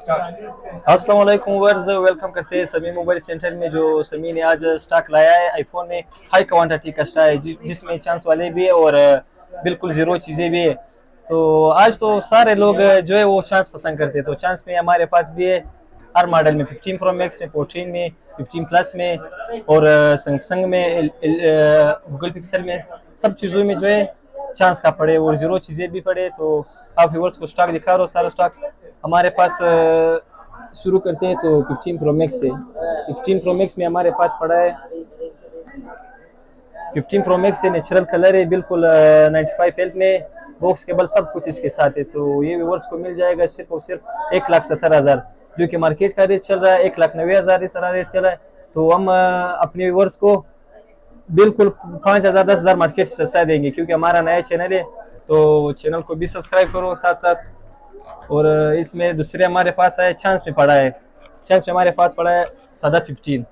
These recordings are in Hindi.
अस्सलाम वालेकुम व्यूअर्स, वेलकम करते हैं समी मोबाइल सेंटर में। जो समी ने आज स्टॉक लाया है आईफोन में हाई क्वांटिटी का स्टॉक है जिसमें चांस वाले भी है और बिल्कुल ज़ीरो चीज़ें भी है। तो आज तो सारे लोग जो है वो चांस पसंद करते हैं। तो चांस में हमारे पास भी है हर मॉडल में 15 प्रो मैक्स में, 14 में, 15 प्लस में और सैमसंग में, गूगल पिक्सल में, सब चीज़ों में जो है चांस का पड़े और ज़ीरो चीज़ें भी पड़े। तो आप व्यूअर्स को स्टॉक दिखा रहा हूँ, सारा स्टॉक हमारे पास। शुरू करते हैं तो 15 प्रो मैक्स से। 15 प्रो मैक्स में हमारे पास पड़ा है 15 प्रो मैक्स है, नेचुरल कलर है, बिल्कुल 95 हेल्थ में, बॉक्स केबल सब कुछ इसके साथ है। तो ये व्यूअर्स को मिल जाएगा सिर्फ और सिर्फ 1,70,000, जो कि मार्केट का रेट चल रहा है 1,90,000 सारा रेट चल रहा है। तो हम अपने व्यूअर्स को बिल्कुल 5,000 10,000 मार्केट से सस्ता देंगे, क्योंकि हमारा नया चैनल है। तो चैनल को भी सब्सक्राइब करो साथ साथ। और इसमें दूसरे हमारे पास है चांस में पड़ा है, चांस में हमारे पास पड़ा है सादा 15।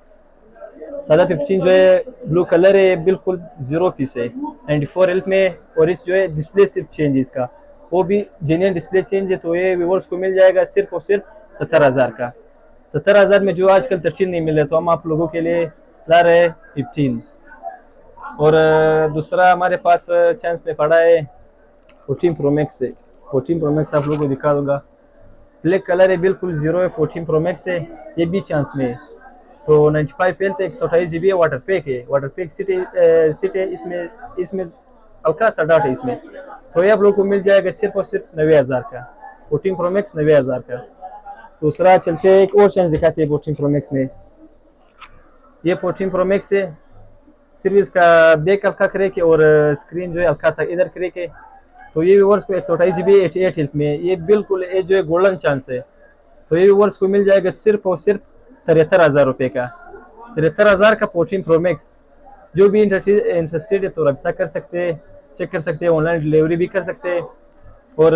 सादा 15 जो है ब्लू कलर है, बिल्कुल जीरो पीस है, 94 हेल्थ में। और इस जो है डिस्प्ले सिर्फ चेंज है इसका, वो भी जेन्युइन डिस्प्ले चेंज है। तो ये व्यूअर्स को मिल जाएगा सिर्फ और सिर्फ 70,000 का। 70,000 में जो आजकल 13 नहीं मिले, तो हम आप लोगों के लिए ला रहे हैं 15। और दूसरा हमारे पास चांस में पड़ा है 14 प्रो मैक्स से। 14 प्रो मैक्स आप लोगों को दिखा दूंगा, ब्लैक कलर है, बिल्कुल जीरो है, 14 प्रो मैक्स है, ये भी चांस में है। तो 95 हेल्थ, 128 GB है, वाटर पैक है, वाटर पैक सीट है इसमें। इसमें हल्का सा डाट है इसमें। तो ये आप लोगों को मिल जाएगा सिर्फ और सिर्फ 90,000 का। 14 प्रो मैक्स 90,000 का। दूसरा चलते हैं, एक और चांस दिखाते हैं 14 प्रो मैक्स में। ये 14 प्रो मैक्स है, सिर्फ इसका बैक हल्का क्रैक है और स्क्रीन जो है हल्का सा इधर क्रैक है। तो ये व्यूअर्स को 128 GB 88 हेल्थ में, ये बिल्कुल ये जो है गोल्डन चांस है। तो ये व्यूअर्स को मिल जाएगा सिर्फ और सिर्फ 73,000 रुपये का। 73,000 का 14 प्रो मैक्स। जो भी इंटरेस्टेड है तो रब्ता कर सकते हैं, चेक कर सकते हैं, ऑनलाइन डिलीवरी भी कर सकते हैं। और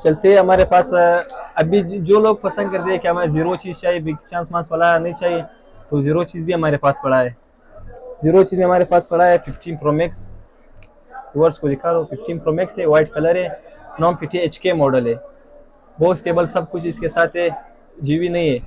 चलते हैं हमारे पास अभी जो लोग पसंद करते हैं कि हमें जीरो चीज़ चाहिए, बिग चांस मांस वाला नहीं चाहिए, तो जीरो चीज़ भी हमारे पास पड़ा है। जीरो चीज़ में हमारे पास पड़ा है 15 प्रो मैक्स। व्यूअर्स को दिखा रहा हूँ, 15 प्रो मैक्स है, वाइट कलर है, नॉन पीटी HK मॉडल है, बॉक्स केबल सब कुछ इसके साथ है, जीबी नहीं है।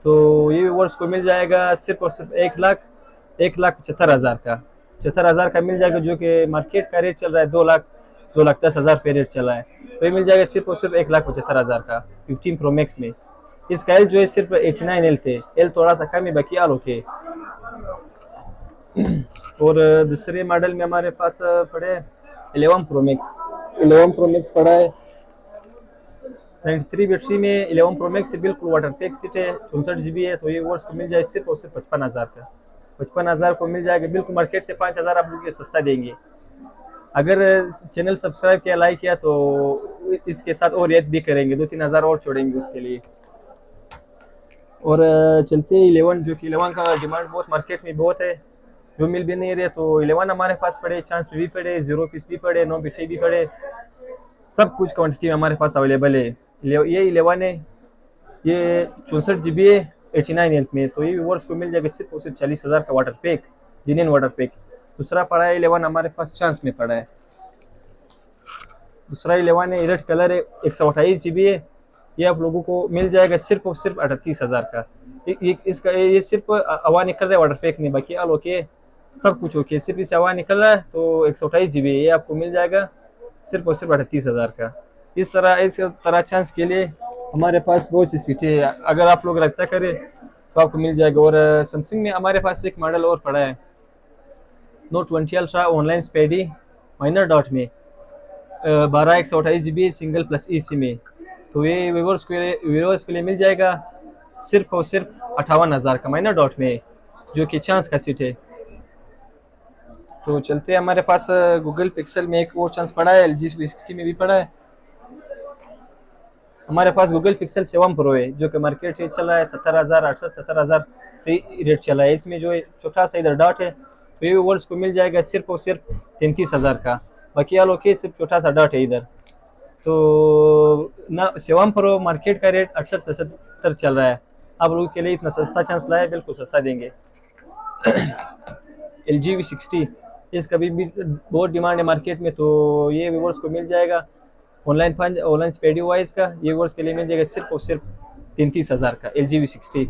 तो ये व्यूअर्स को मिल जाएगा सिर्फ और सिर्फ 1,75,000 का। 75,000 का मिल जाएगा, जो कि मार्केट का रेट चल रहा है 2,10,000 पे रेट चला है। तो ये मिल जाएगा सिर्फ और सिर्फ 1,75,000 का 15 प्रो मैक्स में। इसका एल जो है सिर्फ 89 एल थे, एल थोड़ा सा कम है, बाकी आल ओके। और दूसरे मॉडल में हमारे पास पड़े 11 प्रो मैक्स। 11 प्रो मैक्स पड़ा है 93 बैटरी में। 11 प्रो मैक्स है, बिल्कुल वाटर पैक सीट है, 64 GB है। तो ये वर्ष को मिल जाए सिर्फ और सिर्फ 55,000 का। 55,000 को मिल जाएगा, बिल्कुल मार्केट से 5,000 आप लोग सस्ता देंगे। अगर चैनल सब्सक्राइब किया, लाइक किया, तो इसके साथ और रियायत भी करेंगे, 2-3 हज़ार और छोड़ेंगे उसके लिए। और चलते 11, जो कि 11 का डिमांड बहुत मार्केट में बहुत है, जो मिल भी नहीं रहे। तो 11 हमारे पास पड़े, चांस भी पड़े, जीरो पीस भी पड़े, नो बिठे भी पड़े, सब कुछ क्वांटिटी में हमारे पास अवेलेबल है। ये 11 है, ये 64 GB है, 89 हेल्थ में। तो ये व्यूअर्स को मिल जाएगा सिर्फ और सिर्फ 40,000 का water pack, genuine water pack. दूसरा पड़ा है 11 हमारे पास चांस में पड़ा है। दूसरा 11 है, रेड कलर है, 128 GB है, ये आप लोगों को मिल जाएगा सिर्फ और सिर्फ 38,000 का। इसका ये सिर्फ हवा निकल रहा है वाटर पैक में, बाकी ऑल ओके, सब कुछ ओके, सिर्फ इसे हवा निकल रहा है। तो 128 GB ये आपको मिल जाएगा सिर्फ और सिर्फ 38,000 का। इस तरह चांस के लिए हमारे पास बहुत सी सीटें हैं, अगर आप लोग रब्ता करें तो आपको मिल जाएगा। और सैमसंग में हमारे पास एक मॉडल और पड़ा है, Note 20 अल्ट्रा ऑनलाइन स्पेडी माइनर डॉट में, 12 128 GB single plus e sim में। तो ये व्यूअर्स के लिए मिल जाएगा सिर्फ और सिर्फ 58,000 का माइनर डॉट में, जो कि चांस का सीट है। तो चलते हैं, हमारे पास गूगल पिक्सल में एक और चांस पड़ा है, LG V60 में भी पड़ा है। हमारे पास गूगल पिक्सल 7 प्रो है, जो कि मार्केट रेट चला है 70,000 70,000 सही रेट चला है। इसमें जो छोटा सा इधर डॉट है, तो ये व्यूअर्स को मिल जाएगा सिर्फ और सिर्फ 33,000 का, बाकी आल ओके, सिर्फ छोटा सा डॉट है इधर। तो ना 7 प्रो मार्केट का रेट 68-70 चल रहा है, आप लोगों के लिए इतना सस्ता चांस लाया, बिल्कुल सस्ता देंगे। LG V60, इसका भी बहुत डिमांड है मार्केट में, तो ये व्यूअर्स को मिल जाएगा ऑनलाइन स्पेडी वाइज का ये वर्ष के लिए मिल जाएगा सिर्फ और सिर्फ 33,000 का LG V60।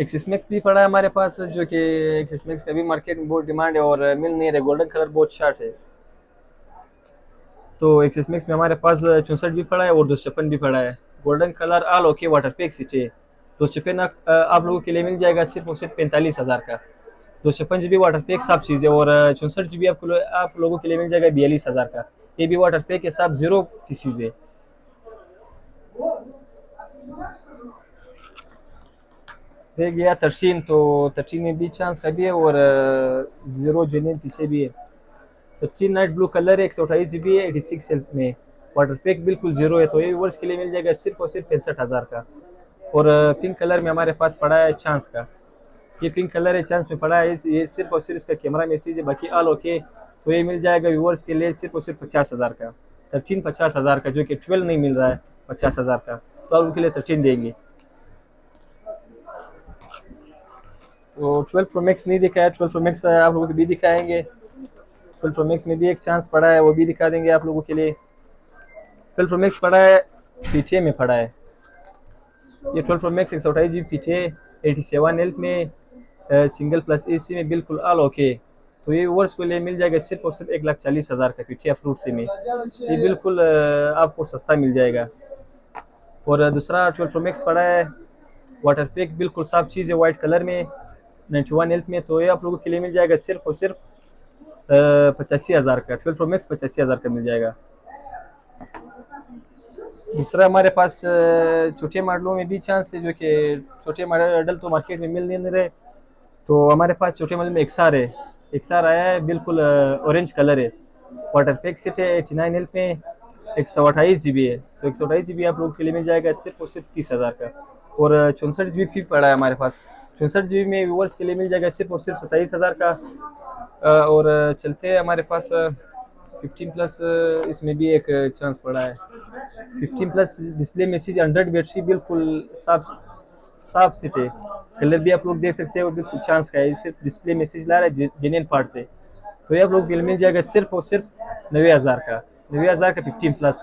एक्सिस मैक्स भी पड़ा है हमारे पास, जो कि एक्सिस मैक्स का भी मार्केट में बहुत डिमांड है और मिल नहीं रहा, गोल्डन कलर बहुत शार्ट है। तो एक्सिस मैक्स में हमारे पास 64 भी पड़ा है और 256 भी पड़ा है। Golden colour all okay water pack seat है। 256 आप लोगों के लिए मिल जाएगा सिर्फ और सिर्फ 45,000 का। 256 GB वाटर पैक सब चीज़ है और 64 GB आप लोगों के लिए मिल जाएगा 42,000 का। ये भी वाटर पैक के साथ 0 पीसीज है। रह गया 13, तो 13 में भी चांस का भी है और 0 जेन्युइन पीछे भी है। 13 नाइट ब्लू कलर है, 128 GB है, 86 हेल्थ में, वाटर पैक बिल्कुल 0 है। तो ये वर्ष के लिए मिल जाएगा सिर्फ और सिर्फ 65,000 का। और पिंक कलर में हमारे पास पड़ा है चांस का, ये पिंक कलर है चांस में पड़ा है। ये सिर्फ और सिर्फ इसका कैमरा मैसेज है, बाकी ऑल ओके। तो ये मिल जाएगा व्यूवर्स के लिए सिर्फ और सिर्फ 50,000 का। 13 50,000 का, जो कि 12 नहीं मिल रहा है 50,000 का, तो आप उनके लिए 13 देंगे। तो 12 प्रो मैक्स नहीं दिखा है, 12 प्रो मैक्स आप लोगों को भी दिखाएंगे। 12 प्रो मैक्स में भी एक चांस पड़ा है, वो भी दिखा देंगे आप लोगों के लिए। 12 प्रो मैक्स पड़ा है PTA में पड़ा है। ये 12 pro max 128 GB PTA 87 health में, सिंगल प्लस AC में, बिल्कुल ऑल ओके। तो ये वर्ष के लिए मिल जाएगा सिर्फ और सिर्फ 1,40,000 का PTA फ्रूट से में। ये बिल्कुल आपको सस्ता मिल जाएगा। और दूसरा 12 प्रो मैक्स पड़ा है, वाटर पैक बिल्कुल साफ चीज़ है, वाइट कलर में, 91 हेल्थ में। तो ये आप लोगों के लिए मिल जाएगा सिर्फ और सिर्फ 85,000 का। 12 प्रो मैक्स 85,000 का मिल जाएगा। दूसरा हमारे पास छोटे मॉडलों में भी चांस है, जो कि छोटे मॉडल तो मार्केट में मिल नहीं रहे। तो हमारे पास छोटे मॉडल में XR है, XR आया है, बिल्कुल ऑरेंज कलर है, वाटर पैक सेट है, 89 हेल्थ में, 128 GB है। तो 128 GB आप लोगों के लिए मिल जाएगा सिर्फ और सिर्फ 30,000 का। और 64 GB भी पड़ा है हमारे पास। 64 GB में व्यूवर्स के लिए मिल जाएगा सिर्फ और सिर्फ 27,000 का। और चलते हैं हमारे पास 15 प्लस, इसमें भी एक चांस पड़ा है। 15 प्लस डिस्प्ले मैसेज 100 बैटरी, बिल्कुल साफ सीट है, कलर भी आप लोग देख सकते हो, बिल्कुल चांस का है। इसे डिस्प्ले मैसेज ला रहा है जेन्युइन पार्ट से। तो ये आप लोग के लिए मिल जाएगा सिर्फ और सिर्फ 90,000 का। 90,000 का 15 प्लस।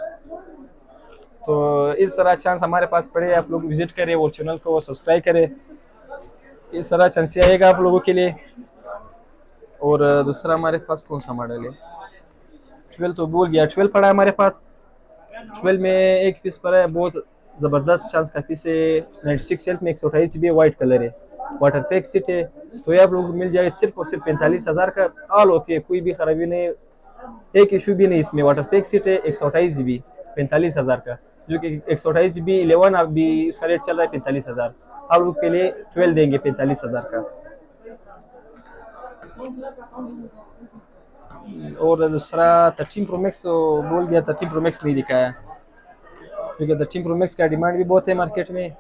तो इस तरह चांस हमारे पास पड़े, आप लोग विजिट करें और चैनल को सब्सक्राइब करें। इस तरह चांस आएगा आप लोगों के लिए। और दूसरा हमारे पास कौन सा मॉडल है, 12 तो भूल गया, 12 पड़ा है हमारे पास। 12 में एक पीस पड़ा है, बहुत ज़बरदस्त चांस का पीस है, 96 हेल्थ में, 128 GB, वाइट कलर है, वाटर पैक सीट है। तो ये आप लोगों को मिल जाए सिर्फ और सिर्फ 45,000 का, ऑल ओके, कोई भी खराबी नहीं, एक इशू भी नहीं इसमें। वाटर पैक सीट है, 128 GB, 45,000 का, जो कि 128 GB 11 अभी इसका रेट चल रहा है 45,000। आप लोग के लिए 12 देंगे 45,000 का। और दूसरा 13 प्रो मैक्स बोल गया, 13 प्रो मैक्स नहीं दिखाया, क्योंकि 13 प्रो मैक्स का डिमांड भी बहुत है मार्केट में।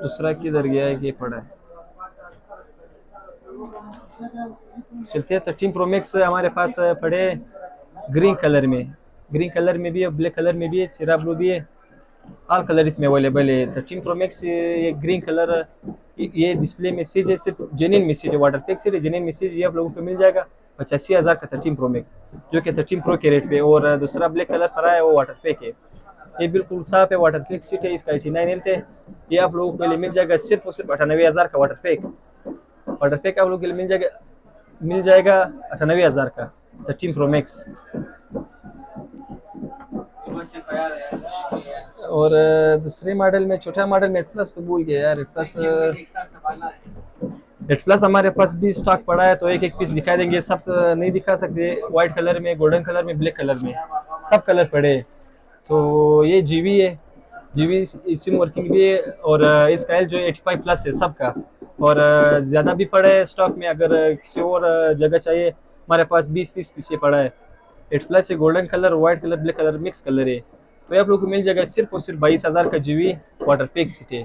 दूसरा किधर गया है, ये पड़ा है। चलते हैं 13 प्रो मैक्स हमारे पास पड़े ग्रीन कलर में, ग्रीन कलर में भी है, ब्लैक कलर में भी है, सिरा ब्लू भी है, ऑल कलर इसमें अवेलेबल है। 13 प्रो मैक्स ये ग्रीन कलर, ये डिस्प्ले मैसेज है, सिर्फ जेन्युइन मैसेज है, वाटर पैक से जेन्युइन मैसेज, ये आप लोगों को मिल जाएगा 85,000 का 13 प्रो मैक्स, जो कि 13 प्रो के रेट पे। और दूसरा ब्लैक कलर पड़ा है, वो वाटर पैक है, ये बिल्कुल साफ है, वाटर पैक सीट है, इसका 89 हेल्थ है। ये आप लोगों के लिए मिल जाएगा सिर्फ और सिर्फ 98,000 का वाटर पैक। वाटर पैक आप लोगों के लिए मिल जाएगा 98,000 का 13 प्रो मैक्स। और दूसरे मॉडल में, छोटा मॉडल में 8 प्लस तो भूल गया यार, 8 प्लस हमारे पास भी स्टॉक पड़ा है, तो एक एक पीस दिखा देंगे, सब नहीं दिखा सकते। वाइट कलर में, गोल्डन कलर में, ब्लैक कलर में, सब कलर पड़े। तो ये जीवी है, जीवी सिम वर्किंग भी है। और इसका जो 85 प्लस है सबका, और ज़्यादा भी पड़ा है स्टॉक में, अगर किसी और जगह चाहिए हमारे पास 20-30 पीछे पड़ा है। 8 प्लस है, golden colour, white colour, black colour, mix colour है। तो आप लोग को मिल जाएगा सिर्फ और सिर्फ 22,000 का जीवी वाटर पैक सीट है।